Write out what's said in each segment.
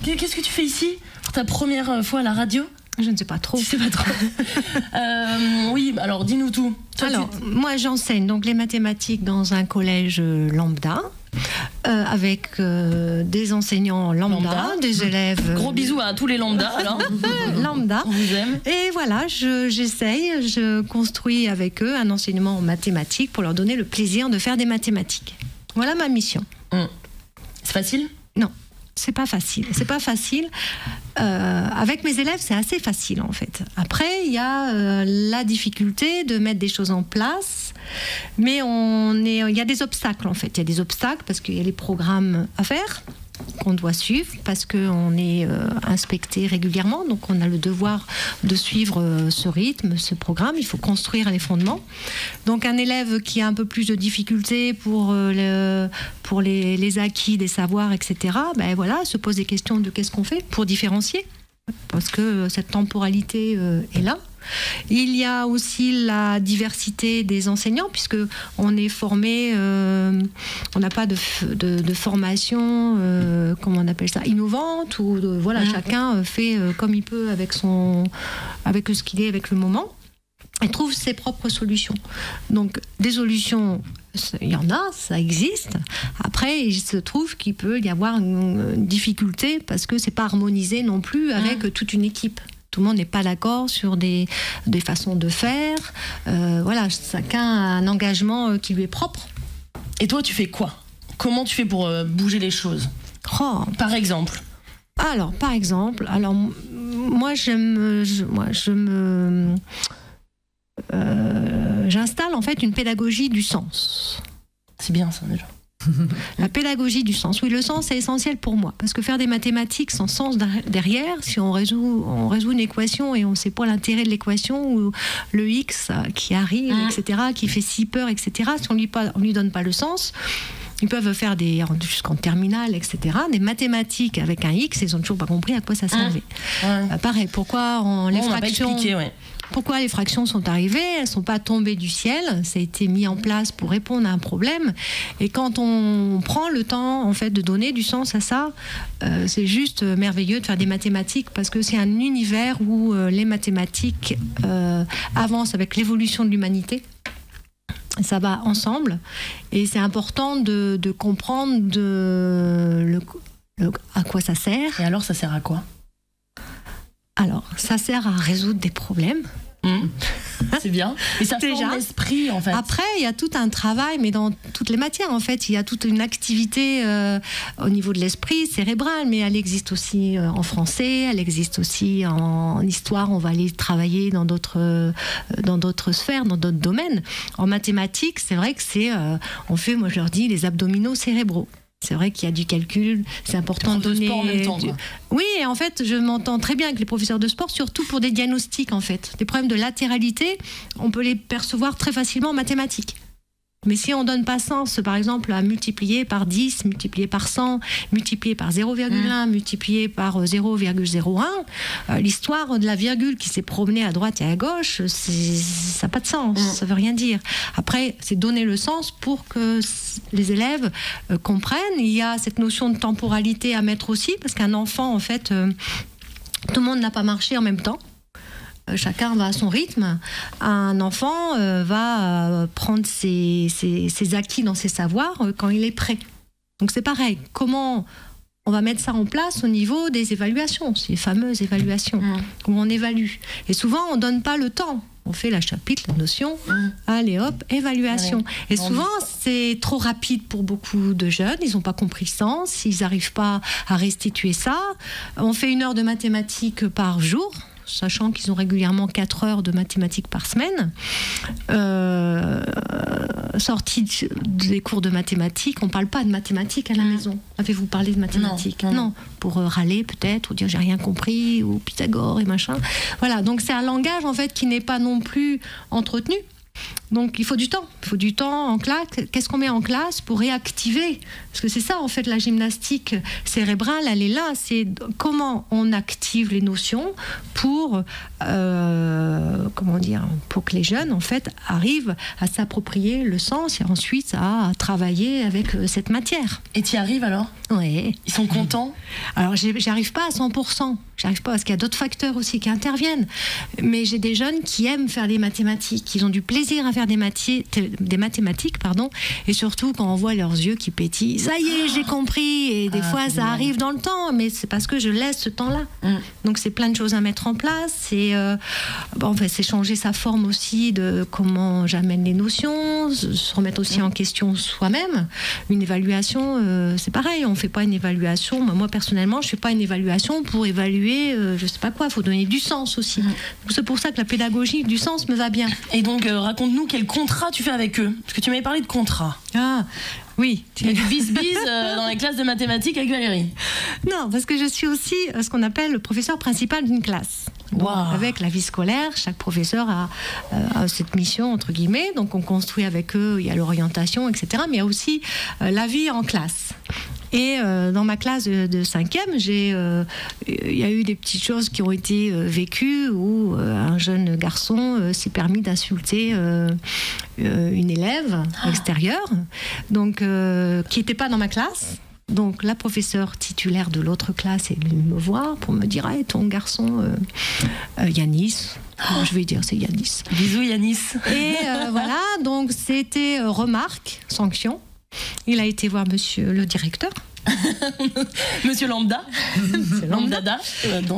Qu'est-ce que tu fais ici pour ta première fois à la radio? Je ne sais pas trop. Tu sais pas trop. Oui, alors dis-nous tout. Toi, alors, moi j'enseigne donc les mathématiques dans un collège lambda. Avec des enseignants lambda, des élèves... Gros bisous à tous les lambda, alors. Lambda. On vous aime. Et voilà, j'essaye, je construis avec eux un enseignement en mathématiques pour leur donner le plaisir de faire des mathématiques. Voilà ma mission. C'est facile? Non, c'est pas facile. C'est pas facile. Avec mes élèves, c'est assez facile en fait. Après, il y a la difficulté de mettre des choses en place, mais il y a des obstacles en fait. Il y a des obstacles parce qu'il y a les programmes à faire qu'on doit suivre, parce qu'on est inspecté régulièrement, donc on a le devoir de suivre ce rythme, ce programme. Il faut construire les fondements. Donc un élève qui a un peu plus de difficultés pour les acquis des savoirs, etc., ben voilà, se pose des questions de qu'est-ce qu'on fait pour différencier, parce que cette temporalité est là. Il y a aussi la diversité des enseignants, puisque on est formé, on n'a pas de formation, comment on appelle ça, innovante, ou voilà, chacun fait comme il peut avec ce qu'il est, avec le moment, et trouve ses propres solutions. Donc des solutions, il y en a, ça existe. Après, il se trouve qu'il peut y avoir une difficulté parce que c'est pas harmonisé non plus avec toute une équipe. Tout le monde n'est pas d'accord sur des façons de faire. Voilà, chacun a un engagement qui lui est propre. Et toi, tu fais quoi? Comment tu fais pour bouger les choses? Par exemple? Alors, moi, j'installe en fait une pédagogie du sens. C'est bien ça déjà. La pédagogie du sens. Oui, le sens est essentiel pour moi, parce que faire des mathématiques sans sens derrière, si on résout une équation et on ne sait pas l'intérêt de l'équation, ou le x qui arrive, etc., qui fait si peur, etc., si on lui donne pas le sens, ils peuvent faire jusqu'en terminale, etc., des mathématiques avec un x, ils n'ont toujours pas compris à quoi ça servait. Pareil, pourquoi les fractions... Pourquoi les fractions sont arrivées? Elles ne sont pas tombées du ciel. Ça a été mis en place pour répondre à un problème. Et quand on prend le temps, en fait, de donner du sens à ça, c'est juste merveilleux de faire des mathématiques, parce que c'est un univers où les mathématiques avancent avec l'évolution de l'humanité. Ça va ensemble. Et c'est important de comprendre à quoi ça sert. Et alors, ça sert à quoi? Alors, ça sert à résoudre des problèmes. C'est bien. Et ça forme l'esprit, en fait. Après, il y a tout un travail, mais dans toutes les matières, en fait. Il y a toute une activité au niveau de l'esprit cérébral, mais elle existe aussi en français, elle existe aussi en histoire. On va aller travailler dans d'autres sphères, dans d'autres domaines. En mathématiques, c'est vrai que on fait, moi je leur dis, les abdominaux cérébraux. C'est vrai qu'il y a du calcul, c'est important de donner... sport en même temps, quoi. Oui, et en fait, je m'entends très bien avec les professeurs de sport, surtout pour des diagnostics, en fait. Des problèmes de latéralité, on peut les percevoir très facilement en mathématiques. Mais si on ne donne pas sens, par exemple, à multiplier par 10, multiplier par 100, multiplier par 0,1, multiplier par 0,01, l'histoire de la virgule qui s'est promenée à droite et à gauche, ça n'a pas de sens, ça ne veut rien dire. Après, c'est donner le sens pour que les élèves comprennent. Il y a cette notion de temporalité à mettre aussi, parce qu'un enfant, en fait, tout le monde n'a pas marché en même temps. Chacun va à son rythme. Un enfant va prendre ses acquis dans ses savoirs quand il est prêt. Donc c'est pareil. Comment on va mettre ça en place au niveau des évaluations, ces fameuses évaluations, où on évalue. Et souvent, on ne donne pas le temps. On fait la chapitre, la notion, allez hop, évaluation. Et souvent, c'est trop rapide pour beaucoup de jeunes. Ils n'ont pas compris le sens, ils n'arrivent pas à restituer ça. On fait 1 heure de mathématiques par jour, sachant qu'ils ont régulièrement 4 heures de mathématiques par semaine. Sortie des cours de mathématiques, on ne parle pas de mathématiques à la maison. Avez-vous parlé de mathématiques? Non. Pour râler peut-être, ou dire j'ai rien compris, ou Pythagore et machin. Voilà, donc c'est un langage en fait qui n'est pas non plus entretenu. Donc il faut du temps. Il faut du temps en classe. Qu'est-ce qu'on met en classe pour réactiver? Parce que c'est ça, en fait, la gymnastique cérébrale, elle est là. C'est comment on active les notions pour, comment dire, pour que les jeunes, en fait, arrivent à s'approprier le sens et ensuite à travailler avec cette matière. Et tu y arrives alors? Oui. Ils sont contents? Alors, j'y arrive pas à 100%. J'arrive pas parce qu'il y a d'autres facteurs aussi qui interviennent. Mais j'ai des jeunes qui aiment faire des mathématiques. Ils ont du plaisir à faire des mathématiques, pardon. Et surtout quand on voit leurs yeux qui pétillent. Ça y est, j'ai compris. Et des fois, ça arrive dans le temps. Mais c'est parce que je laisse ce temps-là. Donc, c'est plein de choses à mettre en place. C'est c'est changer sa forme aussi de comment j'amène les notions. Se remettre aussi en question soi-même. Une évaluation, c'est pareil. On fait pas une évaluation. Moi, personnellement, je fais pas une évaluation pour évaluer je sais pas quoi, il faut donner du sens aussi. C'est pour ça que la pédagogie du sens me va bien. Et donc raconte-nous quel contrat tu fais avec eux, parce que tu m'avais parlé de contrat. Ah oui. Il y a du bis-bis dans les classes de mathématiques avec Valérie. Non, parce que je suis aussi ce qu'on appelle le professeur principal d'une classe. Donc, avec la vie scolaire, chaque professeur a cette mission, entre guillemets. Donc on construit avec eux, il y a l'orientation, etc. Mais il y a aussi la vie en classe. Et dans ma classe de 5e, il y a eu des petites choses qui ont été vécues où un jeune garçon s'est permis d'insulter une élève extérieure, donc qui n'était pas dans ma classe. Donc la professeure titulaire de l'autre classe est venue me voir pour me dire hey, ton garçon Yanis, je vais dire c'est Yanis. Bisous Yanis. Et voilà, donc c'était remarque, sanction. Il a été voir monsieur le directeur. Monsieur Lambda. Lambdada.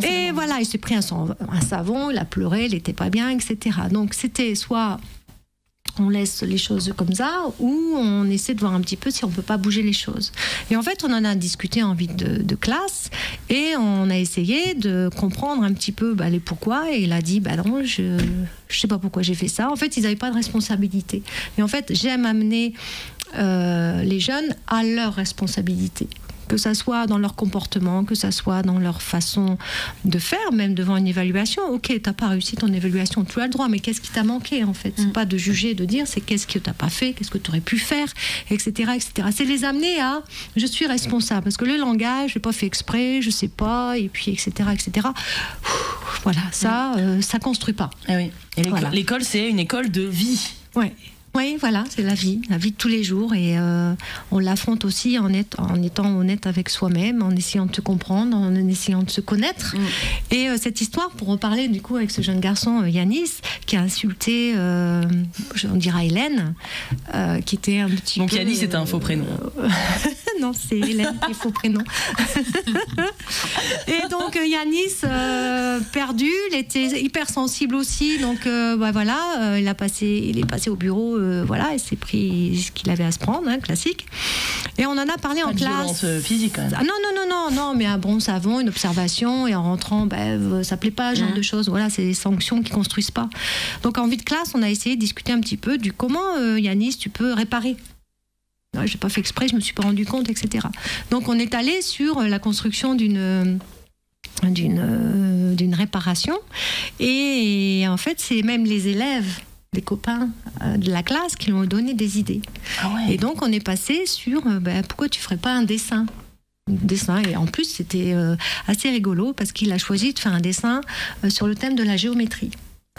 Et voilà, il s'est pris un savon, il a pleuré, il n'était pas bien, etc. Donc c'était soit on laisse les choses comme ça, ou on essaie de voir un petit peu si on ne peut pas bouger les choses. Et en fait, on en a discuté en vide de classe, et on a essayé de comprendre un petit peu les pourquoi, et il a dit, non, je ne sais pas pourquoi j'ai fait ça. En fait, ils n'avaient pas de responsabilité. Et en fait, j'aime amener les jeunes à leur responsabilité. Que ça soit dans leur comportement, que ça soit dans leur façon de faire, même devant une évaluation. Ok, t'as pas réussi ton évaluation, tu as le droit, mais qu'est-ce qui t'a manqué en fait? C'est pas de juger, de dire, c'est qu'est-ce que t'as pas fait, qu'est-ce que tu aurais pu faire, etc., etc. C'est les amener à, je suis responsable, parce que le langage, j'ai pas fait exprès, je sais pas, et puis etc., etc. Voilà, ça construit pas. Ah oui. Et l'école, c'est une école de vie. Ouais. Oui, voilà, c'est la vie de tous les jours, et on l'affronte aussi en étant honnête avec soi-même, en essayant de se comprendre, en essayant de se connaître. Et cette histoire, pour reparler du coup avec ce jeune garçon Yanis, qui a insulté, on dirait Hélène, qui était un petit peu... Donc Yanis, c'était un faux prénom. Non, c'est Hélène qui est faux prénom. Et donc Yanis, perdu, il était hypersensible aussi, donc voilà, il est passé au bureau. Voilà, il s'est pris ce qu'il avait à se prendre, classique. Et on en a parlé en classe. Violence physique quand même. Ah, non, mais un bon savon, une observation, et en rentrant, ça plaît pas, ce genre de choses. Voilà, c'est des sanctions qui construisent pas. Donc en vie de classe, on a essayé de discuter un petit peu du comment, Yanis, tu peux réparer. Ouais, j'ai pas fait exprès, je me suis pas rendu compte, etc. Donc on est allé sur la construction d'une réparation, et en fait, c'est même les élèves, des copains de la classe qui lui ont donné des idées. Ah ouais. Et donc on est passé sur pourquoi tu ferais pas un dessin. Et en plus c'était assez rigolo parce qu'il a choisi de faire un dessin sur le thème de la géométrie.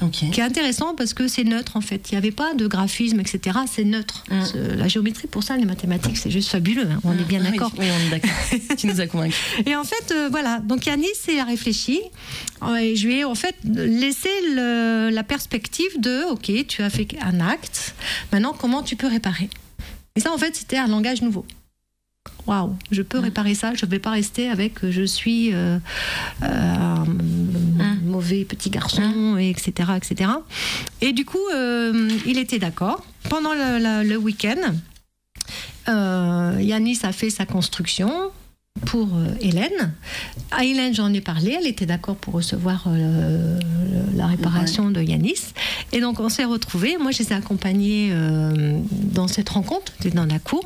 Okay. Qui est intéressant parce que c'est neutre en fait. Il n'y avait pas de graphisme, etc. C'est neutre. La géométrie, pour ça, les mathématiques, c'est juste fabuleux. On est bien d'accord. Oui, on est d'accord. Tu nous as convaincus. Et en fait, voilà. Donc Yanis a réfléchi. Et je lui ai en fait laissé la perspective de OK, tu as fait un acte. Maintenant, comment tu peux réparer? Et ça, en fait, c'était un langage nouveau. Waouh, je peux réparer ça, je ne vais pas rester avec je suis un mauvais petit garçon, etc., etc. Et du coup, il était d'accord. Pendant le week-end, Yanis a fait sa construction pour Hélène. À Hélène, j'en ai parlé, elle était d'accord pour recevoir la réparation de Yanis. Et donc, on s'est retrouvés. Moi, je les ai accompagnés dans cette rencontre, dans la cour.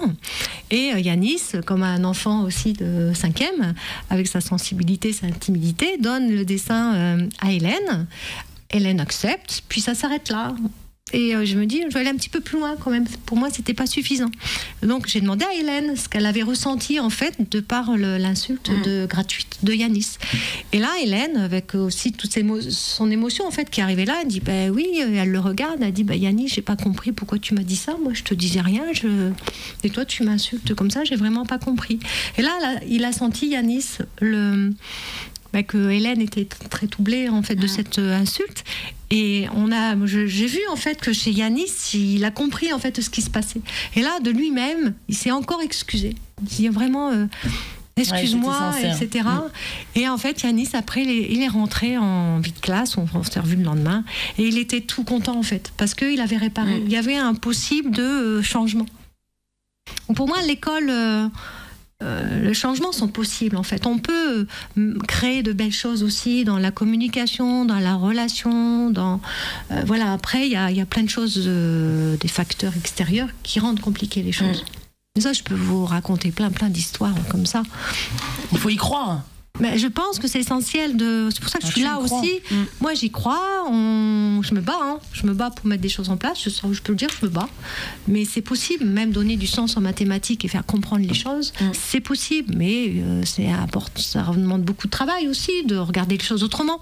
Et Yanis, comme un enfant aussi de 5e, avec sa sensibilité, sa timidité, donne le dessin à Hélène. Hélène accepte, puis ça s'arrête là. Et je me dis, je vais aller un petit peu plus loin quand même. Pour moi, c'était pas suffisant. Donc, j'ai demandé à Hélène ce qu'elle avait ressenti, en fait, de par l'insulte gratuite de Yanis. Et là, Hélène, avec aussi toute son émotion, en fait, qui arrivait là, elle dit, ben oui, elle le regarde, elle dit, ben Yanis, j'ai pas compris pourquoi tu m'as dit ça. Moi, je te disais rien. Et toi, tu m'insultes comme ça, j'ai vraiment pas compris. Et là, il a senti, Yanis, que Hélène était très troublée en fait de cette insulte, et j'ai vu en fait que chez Yanis il a compris en fait ce qui se passait, et là de lui-même il s'est encore excusé, il dit vraiment excuse-moi, etc. Et en fait Yanis après il est rentré en vie de classe, on s'est revu le lendemain et il était tout content en fait parce qu'il avait réparé, il y avait un possible de changement. Pour moi l'école les changements sont possibles en fait. On peut créer de belles choses aussi dans la communication, dans la relation, voilà. Après il y a plein de choses, des facteurs extérieurs qui rendent compliquées les choses. Mais ça, je peux vous raconter plein d'histoires comme ça. Il faut y croire. Mais je pense que c'est essentiel. C'est pour ça que je suis là aussi. Moi, j'y crois. Je me bats. Je me bats pour mettre des choses en place. Je peux le dire, je me bats. Mais c'est possible. Même donner du sens en mathématiques et faire comprendre les choses, c'est possible. Mais ça demande beaucoup de travail aussi, de regarder les choses autrement.